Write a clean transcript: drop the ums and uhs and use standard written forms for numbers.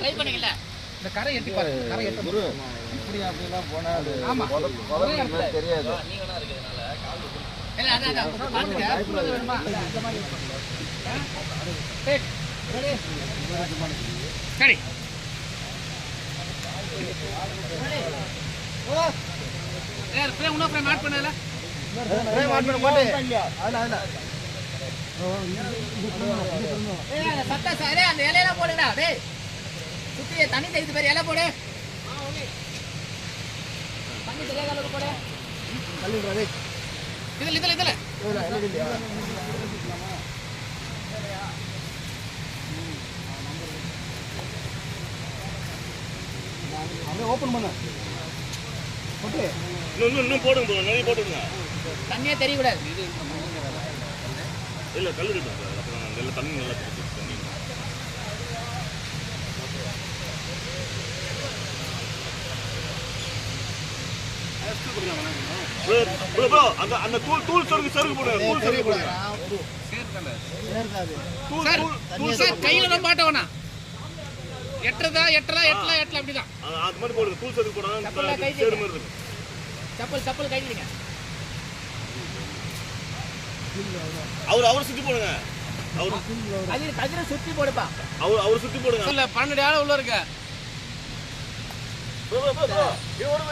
try பண்ணீங்கல்ல இந்த கரை எட்டி பாருங்க கரை எட்ட குரு இப்படி அப்படிலாம் போனா அது ஆமா தெரியாது நீ வேணா இருக்குதுனால கால் இல்ல அதான் பாருங்க வேணுமா அந்த மாதிரி டேக் ரெடி சரி ஓ ஏய் ஃப்ரேம் இன்னொரு ஃப்ரேம் ஆட் பண்ணல ஃப்ரேம் ஆட் பண்ண போடு அதுல ஏய் சத்தா சாரே அந்த இலையெல்லாம் போடுடா டேய் சுத்தியே தண்ணி தெளித்து பேர் இலை போடு தண்ணி தெளிய அளவுக்கு போடு கல்லுடா டேய் இதுல அப்படியே ஓபன் பண்ணு ஓகே இன்னும் போடுங்க ப்ரோ நிறைய போட்டுடுங்க தண்ணியே தெரிய கூடாது இல்ல கல்லு இருக்கு அப்புறம் நல்ல தண்ணி நல்லா தண்ணி ப்ரோ அந்த அந்த தூள் சருக்கு போடுங்க தூள் சருக்கு போடுங்க சார் கையில ரொம்ப மாட்ட வேணாம் எட்டறதா அப்படிதான் அது மாதிரி போடுங்க தூள் சருக்கு போடுங்க சேரு மாதிரி இருக்கு சப்பல் கையிடுங்க அவர் சுத்தி போடுங்க அவர் கதிர சுத்தி போடுப்பா அவர் சுத்தி போடுங்க இல்ல 12 ஆள உள்ள இருக்க ப்ரோ இது ஒரு